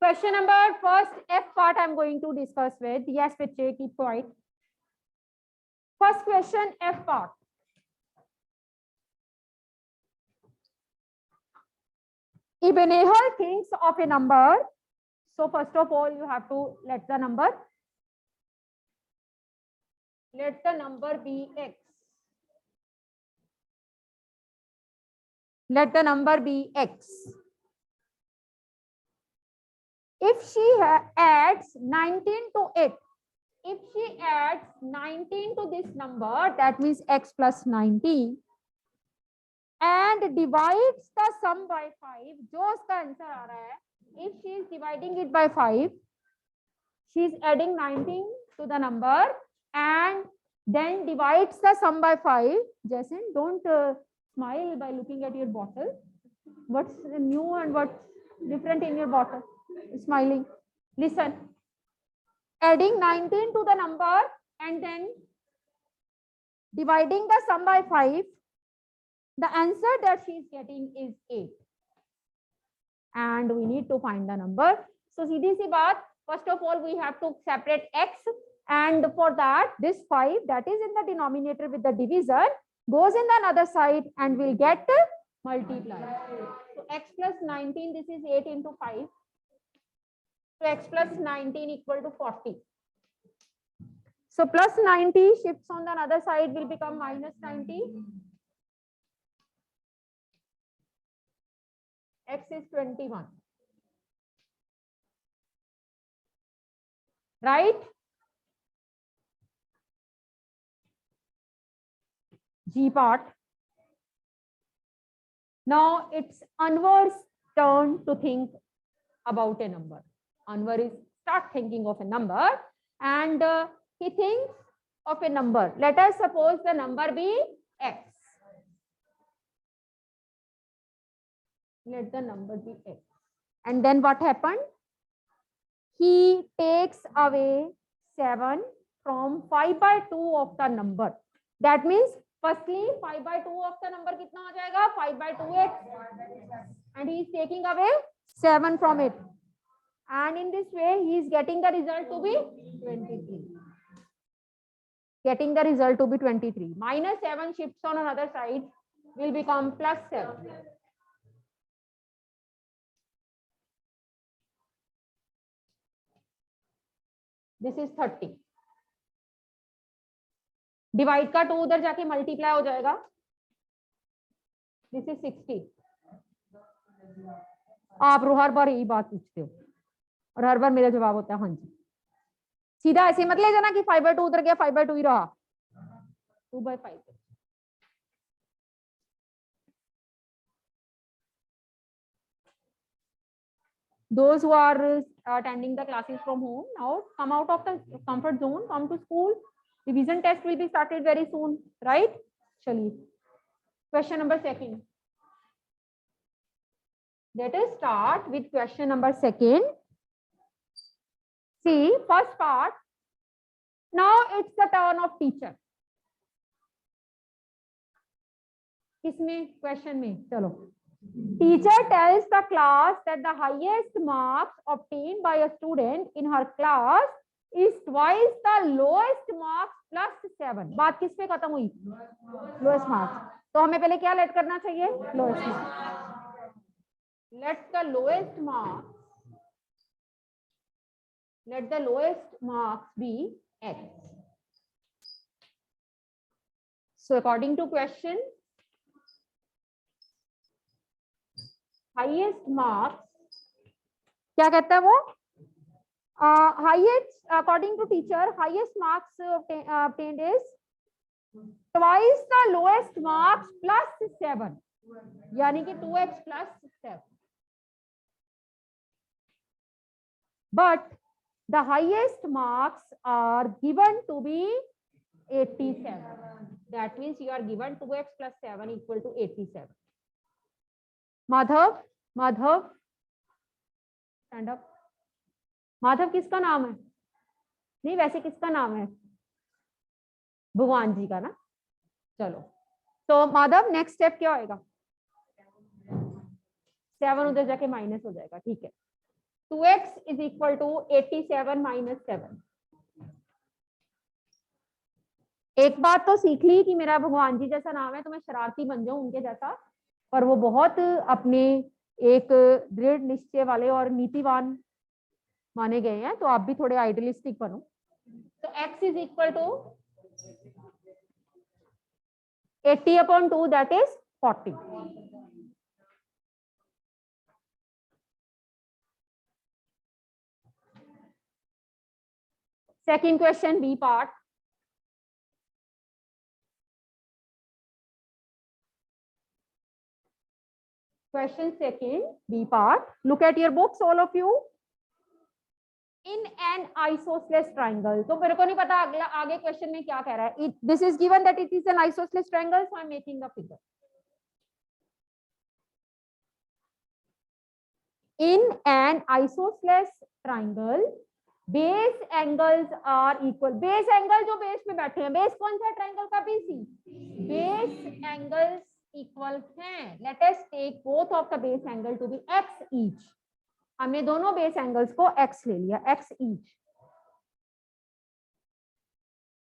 Question number first F part I'm going to discuss with. Yes, बच्चे keep quiet. First question F part. Ibn Nahal thinks of a number. So first of all, you have to let the number be x. Let the number be x. If she adds 19 to it, if she adds 19 to this number, that means x plus 19, and divides the sum by 5, जो उसका answer आ रहा है, if she is dividing it by 5, she is adding 19 to the number and then divides the sum by 5. Jason, don't smile by looking at your bottle. What's new and what's different in your bottle? Smiling. Listen. Adding 19 to the number and then dividing the sum by 5. The answer that she is getting is 8. And we need to find the number. So, सीधी सी बात, first of all, we have to separate x. And for that, this 5 that is in the denominator with the division goes in the other side and will get multiplied. So, x plus 19, this is 8 into 5. So, x plus 19 equal to 40. So, plus 90 shifts on the other side will become minus 90. X is 21. Right? G part. Now it's Anwar's turn to think about a number. Anwar is start thinking of a number and he thinks of a number. Let us suppose the number be x. Let the number be x. And then what happened? He takes away 7 from 5 by 2 of the number. That means firstly 5 by 2 of the number कितना हो जाएगा? 5 by 2x. And he is taking away 7 from it. And in this way he is getting the result to be 23. Getting the result to be 23. Minus 7 shifts on another side will become plus 7. This is 30. Divide का 2 उधर जाके multiply हो जाएगा. This is 60. आप हर बार यही बात पूछते हो और हर बार मेरा जवाब होता है हाँ जी. सीधा ऐसे मत ले जाना कि 5 by 2 उधर गया 5 by 2 ही रहा. 2 by 5. Those who are attending the classes from home now come out of the comfort zone, come to school. Revision test will be started very soon, right? Chaliye. Question number 2. Let us start with question number 2. See, first part. Now it's the turn of teacher. Kisme question में चलो. Teacher tells the class that the highest marks obtained by a student in her class is twice the lowest marks plus 7. बात किस पे खत्म हुई? Lowest marks. तो हमें पहले क्या लेट करना चाहिए? Lowest marks. Let the lowest marks be x. So according to question, highest marks क्या कहता है वो? Highest, according to teacher, highest marks obtained is twice the lowest marks plus 7. यानी कि 2x plus 7. But the highest marks are given to be 87. That means you are given 2x plus 7 equal to 87. Madhav, stand up. Madhav किसका नाम है? नहीं वैसे किसका नाम है? भगवान जी का ना. चलो तो माधव नेक्स्ट स्टेप क्या होएगा? 7 उधर जाके माइनस हो जाएगा. ठीक है. 2x is equal to 87 minus 7। एक बात तो सीख ली कि मेरा भगवान जी जैसा नाम है तो मैं शरारती बन जाऊं उनके जैसा, पर वो बहुत अपने एक दृढ़ निश्चय वाले और नीतिवान माने गए हैं, तो आप भी थोड़े आइडियलिस्टिक बनो। तो x is equal to 80/2, that is 40। Second question B part. Question second, B part. Look at your books, all of you. In an isosceles triangle. तो मेरे को नहीं पता अगला आगे क्वेश्चन में क्या कह रहा है. This is given that it is an isosceles triangle, so I'm making the figure. In an isosceles triangle, base angles are equal. Base angle जो base पे बैठे हैं, base कौन सा triangle का BC? Base angles equal हैं. Let us take both of the base angle to be x each. हमने दोनों बेस एंगल्स को x ले लिया, x each.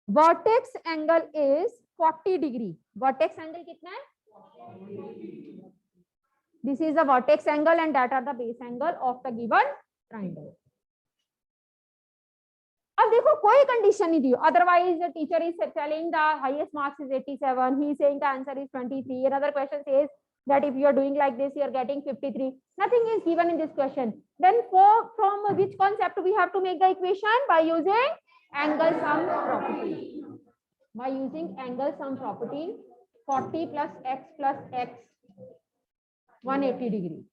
Vertex angle is 40 degree. Vertex angle कितना है? This is the vertex angle and that are the base angle of the given triangle. अब देखो कोई कंडीशन नहीं दी, otherwise the teacher is telling the highest marks is 87, he is saying the answer is 23. Another question says that if you are doing like this, you are getting 53. Nothing is given in this question. Then from which concept we have to make the equation? By using angle sum property. By using angle sum property, 40 plus x 180 degree.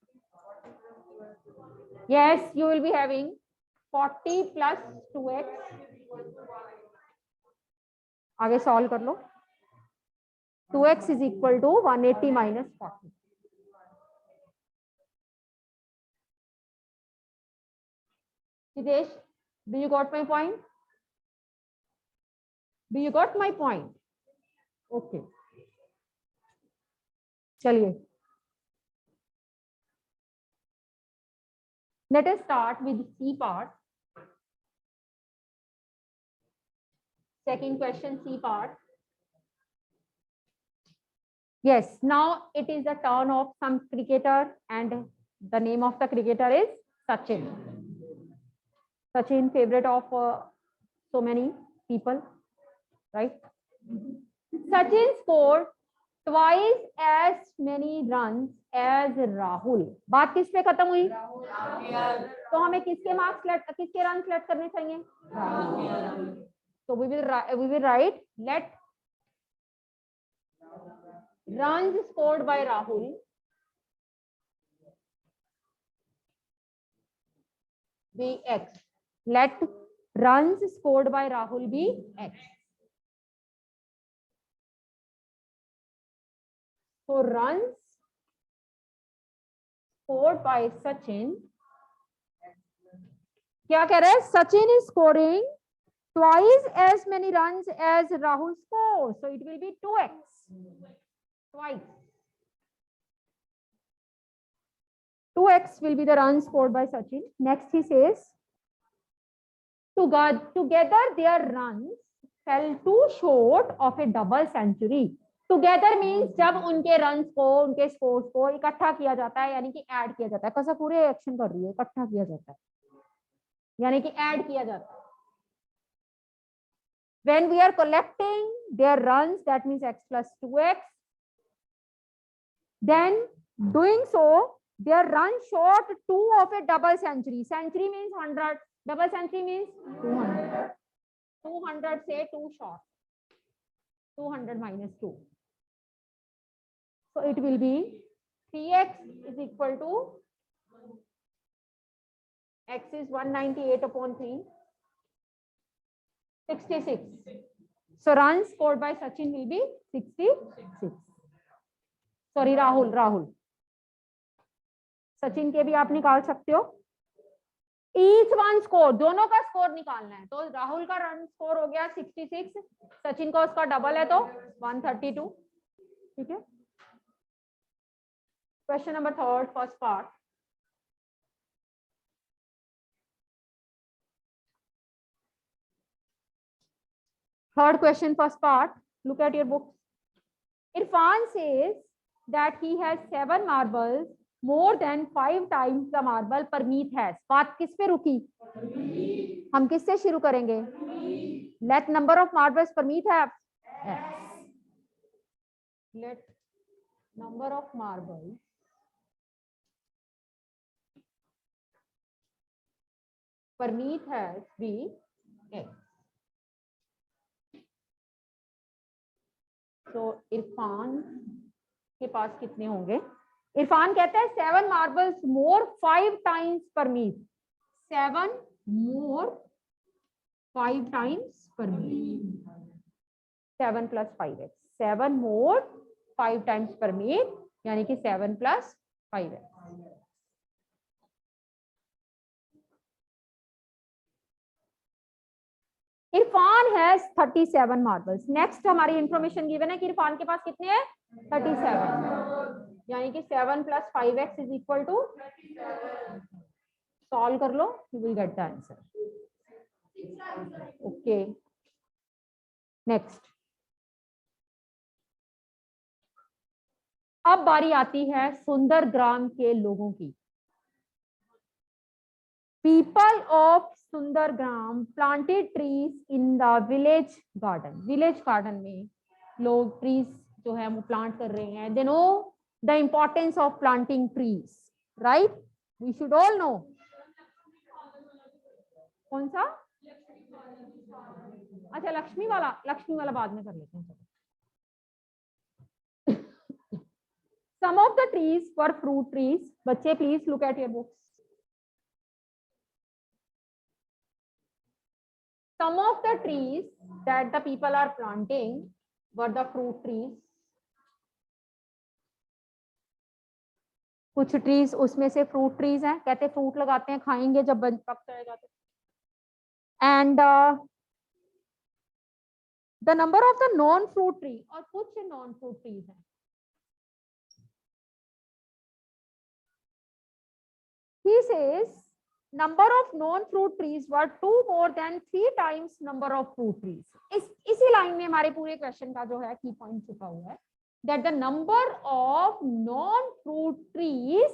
Yes, you will be having 40 plus 2x. आगे solve कर लो. 2x is equal to 180 minus 40. Sidesh, do you got my point? Do you got my point? Okay. चलिए. Let us start with C part. Second question, C part. Yes, now it is the turn of some cricketer and the name of the cricketer is Sachin. Sachin, favorite of so many people, right? Sachin scored twice as many runs as Rahul. बात किस पे खत्म हुई? तो हमें किसके marks किसके run select करने चाहिए? So we will write let runs scored by Rahul be x. Let runs scored by Rahul be x. So runs scored by Sachin. क्या कह रहे हैं? Sachin is scoring twice as many runs as Rahul scores. So it will be 2x. Twice. 2x will be the runs scored by Sachin. Next he says, together their runs fell too short of a double century. Together means जब उनके runs को, उनके scores को इकट्ठा किया जाता है, यानी कि ऐड किया जाता है. कैसा पूरे एक्शन कर रही है, इकट्ठा किया जाता है, यानी कि ऐड किया जाता है. When we are collecting their runs, that means x plus 2x. Then doing so, their run short 2 of a double century. Century means 100. Double century means 200. 200 say 2 short. 200 minus 2. So it will be 3x is equal to x is 198/3. 66. So runs scored by Sachin will be 66. Sorry, Rahul. Sachin के भी आप निकाल सकते हो. Each one score, दोनों का score निकालना है. तो राहुल का रन स्कोर हो गया 66, सचिन का उसका डबल है तो 132. ठीक है. Question number 3, first part. Third question, first part. Look at your book. Irfan says that he has 7 marbles more than 5 times the marble Parmeet has. बात किस पे रुकी? हम किससे शुरू करेंगे? Let number of marbles Parmeet have. Yes. Let number of marbles Parmeet has be X. So Irfan के पास कितने होंगे? इरफान कहता है 7 मार्बल्स मोर 5 टाइम्स परमीत. 7 मोर 5 टाइम्स परमीत. 7 plus 5x. 7 मोर 5 टाइम्स परमीत, यानी कि 7 plus 5x. Irfan has 37 marbles. Next हमारी इंफॉर्मेशन गिवन है कि इरफान के पास कितने हैं? 37, यानी कि 7 plus 5x is equal to. Solve कर लो, you will get the answer. Okay, next. अब बारी आती है सुंदरग्राम के लोगों की. People of Sundargram planted trees in the village garden. Village garden में लोग trees जो है वो plant कर रहे हैं. They know the importance of planting trees, right? We should all know. कौन सा? अच्छा, लक्ष्मी वाला बाद में कर लेते हैं. Some of the trees were fruit trees. बच्चे please look at your books. Some of the trees that the people are planting were the fruit trees. कुछ ट्रीज उसमें से फ्रूट ट्रीज हैं. कहते हैं फ्रूट लगाते हैं, खाएंगे जब पक जाएगा तो. And the number of the non fruit tree, और कुछ नॉन फ्रूट ट्रीज हैं. He says number of non-fruit trees were 2 more than 3 times number of fruit trees. इसी लाइन में हमारे पूरे क्वेश्चन का जो है की पॉइंट छुपा हुआ है. That the number of non-fruit trees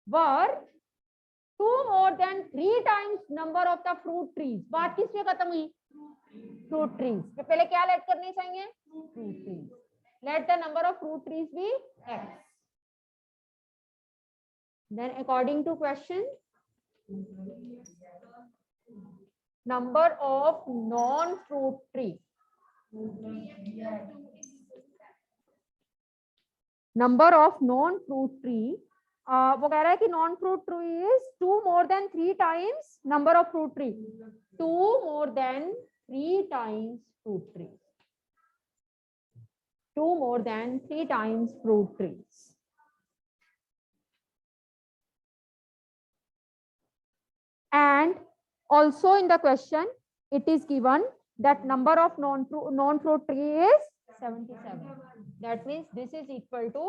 were 2 more than 3 times number of the fruit trees. बात किस पे खत्म हुई? Fruit trees. तो पहले क्या लेट करनी चाहिए? Fruit trees. Let the number of fruit trees be x. Then according to question, number of non-fruit tree. Number of non-fruit tree. वो कह रहा है कि non-fruit tree is 2 more than 3 times number of fruit tree. 2 more than 3 times fruit trees. 2 more than 3 times fruit trees. And also in the question, it is given that number of non-fruit tree is 77. That means this is equal to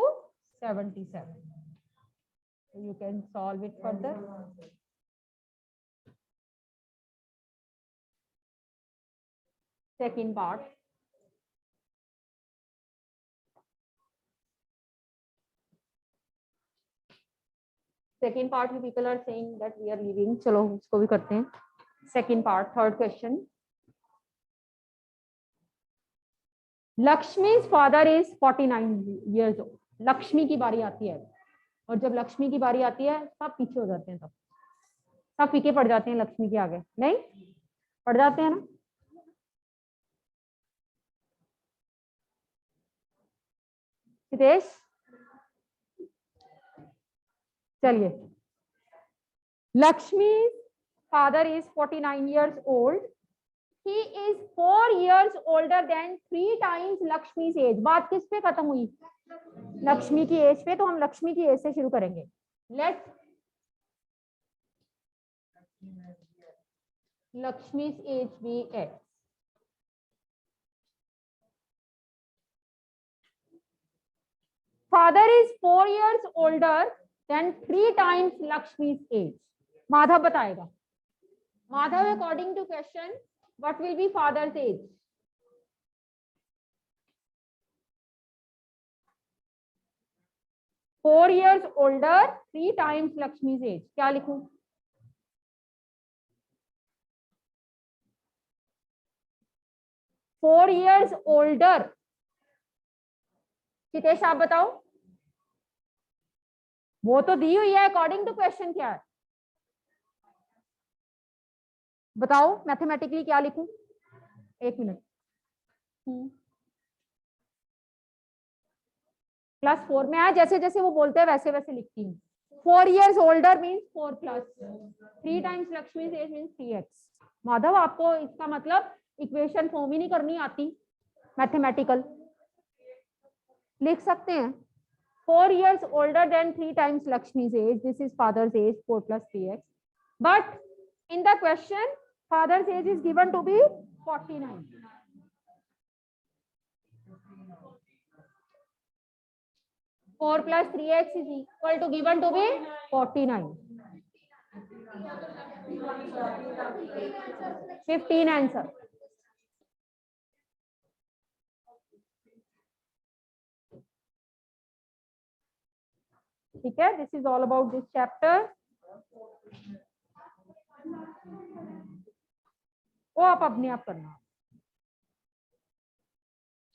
77. So you can solve it further. Second part. Second part, you people are saying that we are leaving. चलो उसको भी करते हैं. Second part, third question. Lakshmi's father is 49 years old. Lakshmi की बारी आती है, और जब लक्ष्मी की बारी आती है सब पीछे हो जाते हैं. सब फीके पड़ जाते हैं लक्ष्मी के आगे. नहीं पड़ जाते हैं ना? सितेश चलिए. Lakshmi's father is 49 years old. He is 4 years older than 3 times Lakshmi's age. बात किस पे खत्म हुई? लक्ष्मी की एज पे. तो हम लक्ष्मी की एज से शुरू करेंगे. Let Lakshmi's age be x. Father is 4 years older than 3 times Lakshmi's age. Madhav बताएगा. Madhav, according to question, what will be father's age? 4 years older 3 times Lakshmi's age. क्या लिखूं? फोर ईयर्स ओल्डर, हितेश आप बताओ, वो तो दी हुई है अकॉर्डिंग टू क्वेश्चन क्या है बताओ, मैथमेटिकली क्या लिखूं? एक मिनट, क्लास 4 में आया, जैसे जैसे वो बोलते हैं वैसे वैसे लिखती हूँ. 4 years older means 4 plus 3 times Lakshmi's age means 3x. Madhav आपको इसका मतलब इक्वेशन फॉर्म ही नहीं करनी आती, मैथमेटिकल लिख सकते हैं. 4 years older than 3 times Lakshmi's age, this is father's age 4 plus 3x, but in the question father's age is given to be 49. 4 plus 3x is equal to given to be 49. 15 answer. ठीक है, this is all about this chapter. वो आप अपने आप करना.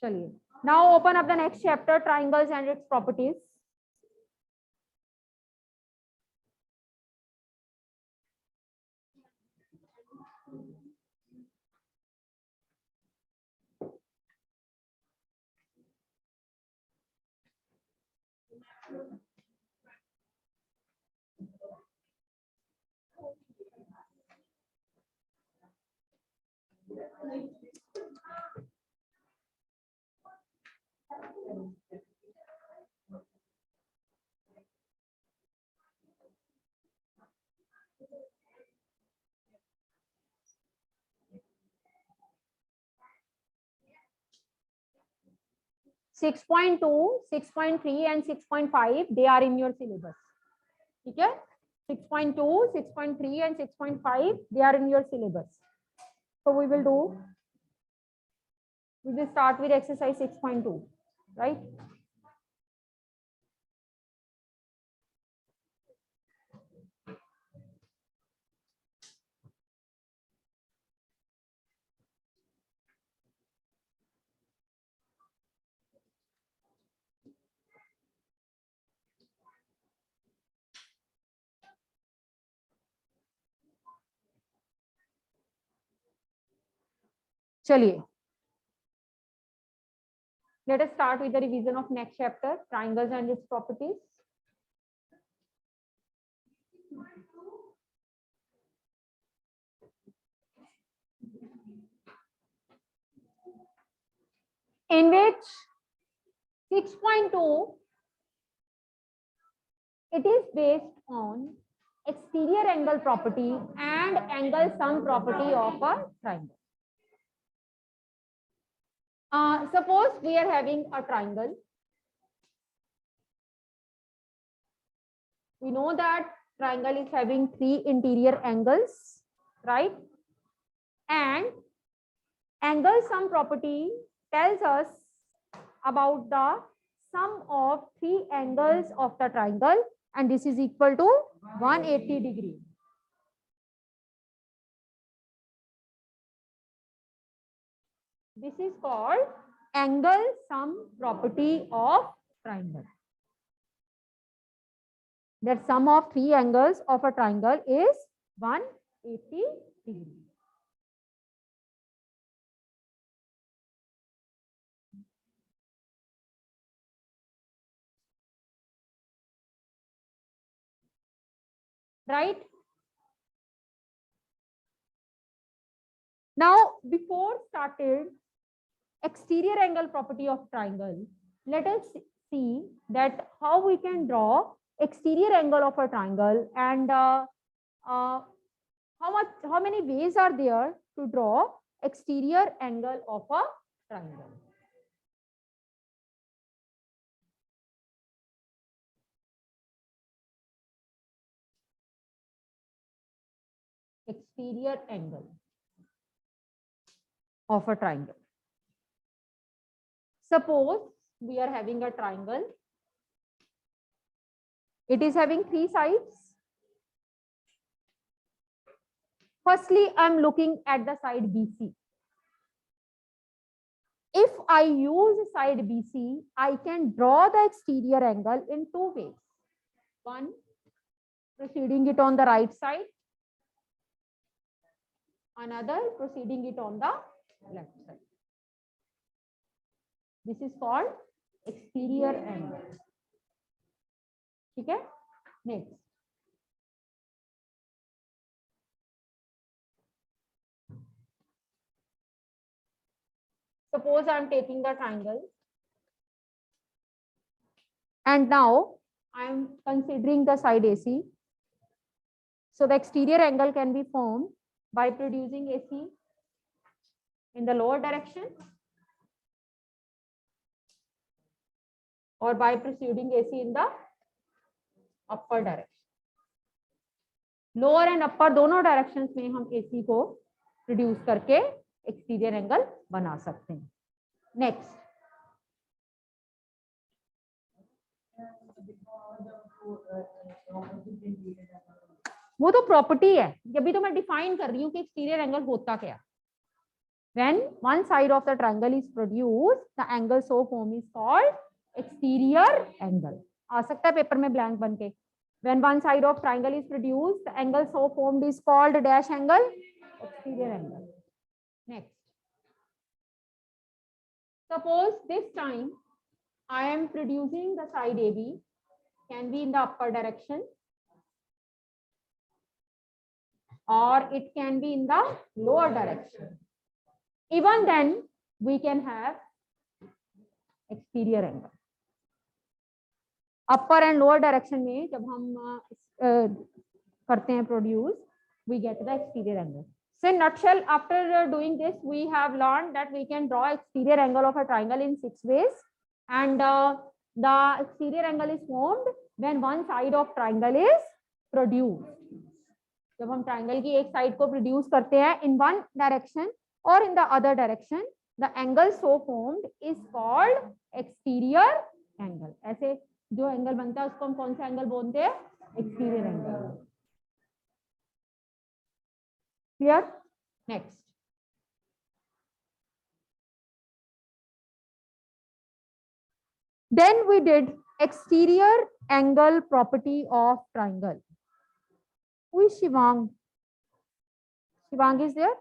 चलिए, now open up the next chapter, triangles and its properties. Six point two, 6.3 and 6.5 they are in your syllabus. ठीक है, 6.2, 6.3 and 6.5 they are in your syllabus. So we will start with exercise 6.2, right? चलिए, let us start with the revision of next chapter, triangles and its properties. In which 6.2 it is based on exterior angle property and angle sum property of a triangle. Suppose we are having a triangle. We know that triangle is having 3 interior angles, right? And angle sum property tells us about the sum of 3 angles of the triangle, and this is equal to 180 degree. This is called angle sum property of triangle. That sum of 3 angles of a triangle is 180 degree. Right? Now, before started exterior angle property of triangle, let us see that how we can draw exterior angle of a triangle, and how many ways are there to draw exterior angle of a triangle. Exterior angle of a triangle. Suppose we are having a triangle It is having three sides. Firstly, I'm looking at the side BC. If I use side BC, I can draw the exterior angle in two ways. One, proceeding it on the right side. Another, proceeding it on the left side. This is called exterior angle. Okay? Next. Suppose I am taking the triangle. And now I am considering the side AC. So the exterior angle can be formed by producing AC in the lower direction or by proceeding AC in the upper direction. Lower and upper दोनों directions में हम AC को produce करके exterior angle बना सकते हैं. Next, वो तो प्रॉपर्टी है, अभी तो मैं डिफाइन कर रही हूँ कि एक्सटीरियर एंगल होता क्या. When one side of the triangle is produced, the angle so formed is called exterior angle. आ सकता है पेपर में ब्लैंक बन के. When one side of triangle is produced, the angle so formed is called dash angle, exterior angle. Next, suppose this time I am producing the side AB, can be in the upper direction or it can be in the lower direction. Even then, we can have exterior angle. Upper and lower direction में जब हम करते हैं produce, we get the exterior angle. So in nutshell, after doing this, we have learned that we can draw exterior angle of a triangle in 6 ways, and the exterior angle is formed when one side of triangle is produced. जब हम triangle की एक side को produce करते हैं in one direction or in the other direction, the angle so formed is called exterior angle. ऐसे जो angle बनता है उसको हम कौन सा एंगल बोलते हैं? Exterior angle. Clear? Next, then we did exterior angle property of triangle. Who is Shivang? Shivang is there?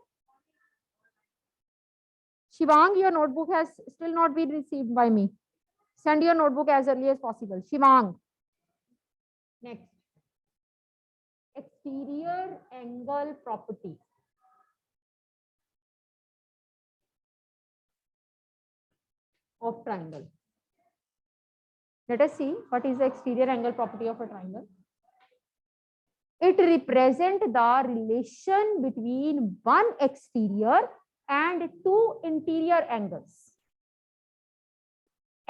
Shivang, your notebook has still not been received by me. Send your notebook as early as possible. Shivang. Next, exterior angle property of triangle. Let us see what is the exterior angle property of a triangle. It represents the relation between one exterior and two interior angles.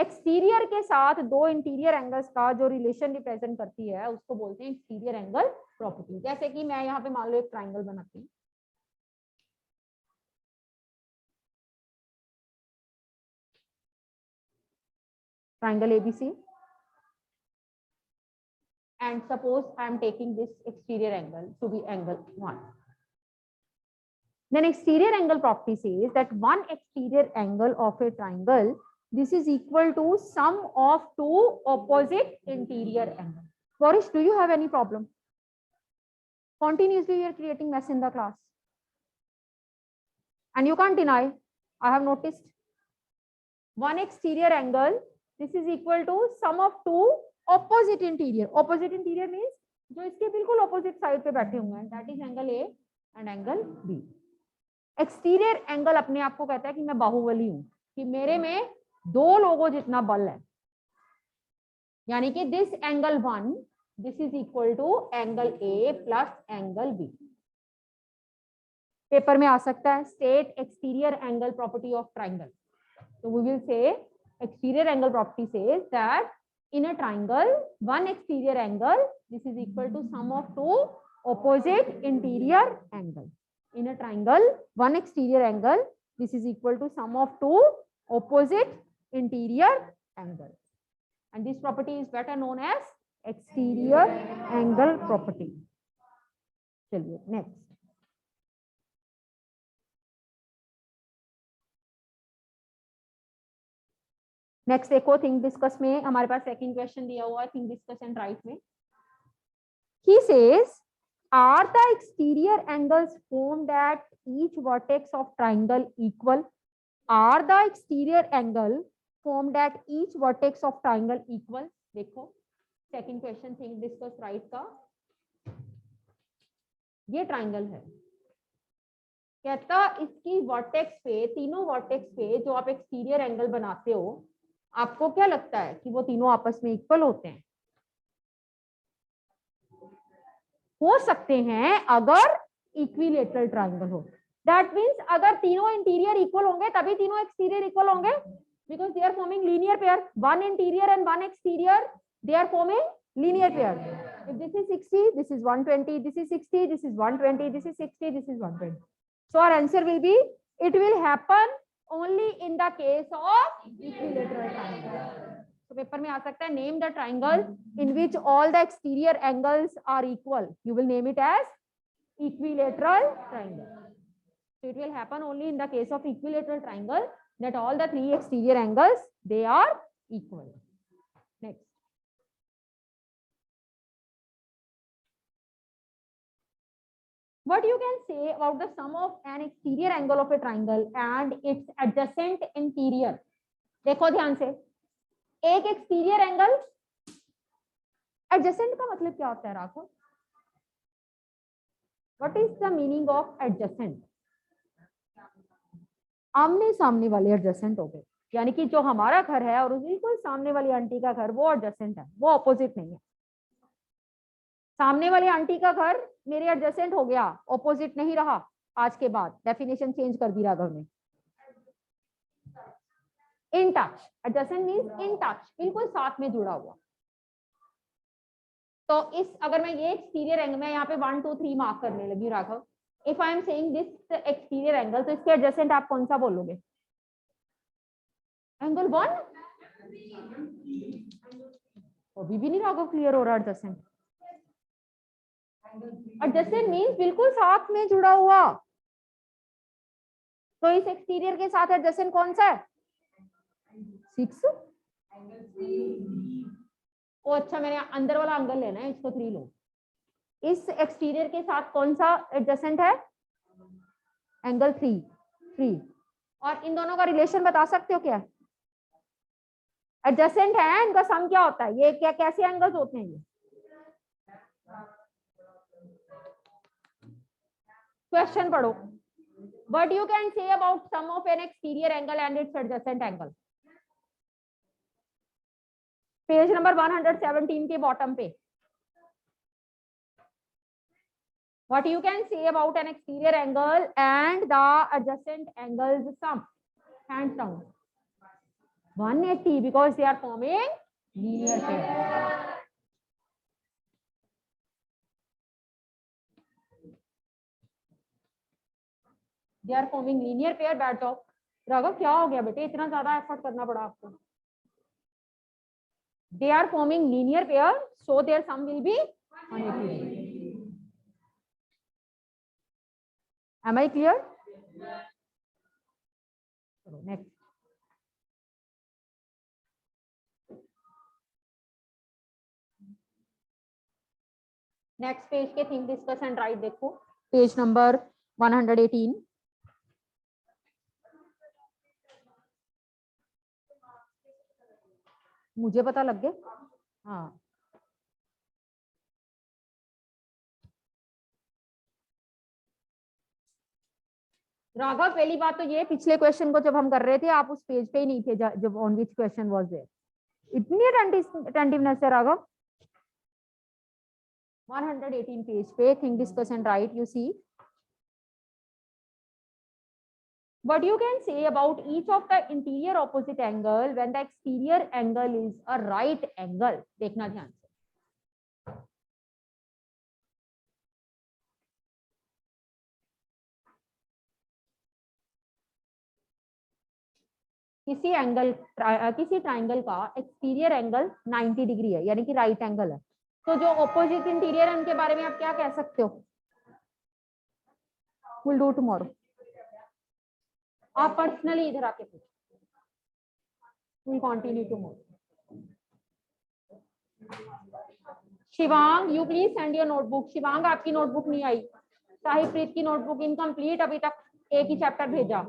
Exterior के साथ दो interior angles का जो relation represent करती है उसको बोलते हैं एक्सटीरियर एंगल प्रॉपर्टी. जैसे कि मैं यहाँ पे मान लो एक ट्राइंगल बनाती हूँ. Triangle ABC, and suppose I am taking this exterior angle to be angle 1. Then exterior angle property says that one exterior angle of a triangle, this is equal to sum of two opposite interior angles. Varish, do you have any problem? Continuously you are creating mess in the class. And you can't deny, I have noticed. One exterior angle, this is equal to sum of two opposite interior. Opposite interior means जो इसके बिल्कुल opposite side पे बैठे हुए हैं. That is angle A and angle B. Exterior angle अपने आप को कहता है कि मैं बाहुबली हूँ, कि मेरे में दो लोगों जितना बल है. यानी कि this angle 1, this is equal to angle A plus angle B. Paper में आ सकता है state exterior angle property of triangle. So we will say exterior angle property says that in a triangle, one exterior angle, this is equal to sum of two opposite interior angles. In a triangle, one exterior angle, this is equal to sum of two opposite interior angles. And this property is better known as exterior angle property. चलिए next, next देखो think discuss में हमारे पास second question दिया हुआ है think discuss and right में। He says are the exterior angles formed at each vertex of triangle equal? Are the exterior angle formed at each vertex of triangle equal? देखो second question think discuss right का, ये triangle है, कहता इसकी vertex पे, तीनों vertex पे जो आप एक्सटीरियर एंगल बनाते हो, आपको क्या लगता है कि वो तीनों आपस में इक्वल होते हैं? हो सकते हैं अगर इक्विलेटरल ट्राइंगल हो। दैट मींस अगर तीनों इंटीरियर इक्वल होंगे तभी तीनों एक्सटीरियर इक्वल होंगे, because they are forming linear pair, one interior and one exterior, they are forming linear pair. If this is 60, this is 120, this is 60, this is 120, this is 60, this is 120, so our answer will be, it will happen only in the case of equilateral triangle. तो paper में आ सकता है, name the triangle in which all the exterior angles are equal, you will name it as equilateral triangle. So it will happen only in the case of equilateral triangle that all the three exterior angles they are equal. Next, what you can say about the sum of an exterior angle of a triangle and its adjacent interior? देखो ध्यान से, एक exterior angle, adjacent का मतलब क्या होता है Raghav? What is the meaning of adjacent? आमने सामने वाले एडजेसेंट हो गए, यानी कि जो हमारा घर है और उसी को सामने वाली आंटी का घर, वो एडजेसेंट है, वो ऑपोजिट नहीं है। सामने वाली आंटी का घर मेरे एडजेसेंट हो गया, ऑपोजिट नहीं रहा। आज के बाद डेफिनेशन चेंज कर दी राघव ने। In touch, adjacent means in touch, बिल्कुल साथ में जुड़ा हुआ। तो इस, अगर मैं ये एक्सटीरियर एंगल में यहाँ पे 1 2 3 मार्क करने लगी Raghav, if I am saying this exterior angle, तो इसके एडजेसेंट आप कौन सा बोलोगे? एंगल 1? अभी भी नहीं राघव क्लियर हो रहा एडजेसेंट। एडजेसेंट मींस बिल्कुल साथ में जुड़ा हुआ। तो इस एक्सटीरियर के साथ एडजेसेंट कौन सा है? 6। ओ अच्छा, मैंने अंदर वाला एंगल लेना है, इसको 3 लो। इस एक्सटीरियर के साथ कौन सा एडजेसेंट है? एंगल 3। और इन दोनों का रिलेशन बता सकते हो क्या? एडजेसेंट है, इनका सम क्या होता है? ये क्या, कैसे एंगल्स होते हैं ये? क्वेश्चन पढ़ो, what you can say about sum of an exterior angle and its adjacent angle? Page number 117 के बॉटम पे, what you can say about an exterior angle and the adjacent angles sum? Hands down. 180, because they are forming linear pair. They are forming linear pair. बैठ जाओ राघव, क्या हो गया बेटे, इतना ज्यादा एफर्ट करना पड़ा आपको? They are forming linear pair, so their sum will be 180. Am I clear? Next. Next page के थिंक डिस्कस एंड राइट देखो, पेज नंबर 118। मुझे पता लग गया। हाँ, राघव पहली बात तो ये, पिछले क्वेश्चन को जब हम कर रहे थे आप उस पेज पे ही नहीं थे जब on which question was there. इतनी अटेंटिवनेस है राघव। 118 पेज पे think discuss and write, you see what you can say about each of the interior opposite angle when the exterior angle is a right angle? देखना ध्यान से। किसी angle, किसी triangle का exterior angle 90 degree है, यानी कि राइट एंगल है, तो जो ऑपोजिट इंटीरियर है उनके बारे में आप क्या कह सकते हो? Will do tomorrow. आप पर्सनली इधर आके पूछो। Will continue tomorrow. Shivang, you please send your notebook. Shivang, आपकी नोटबुक नहीं आई। साहिबप्रीत की नोटबुक इनकम्प्लीट, अभी तक एक ही चैप्टर भेजा।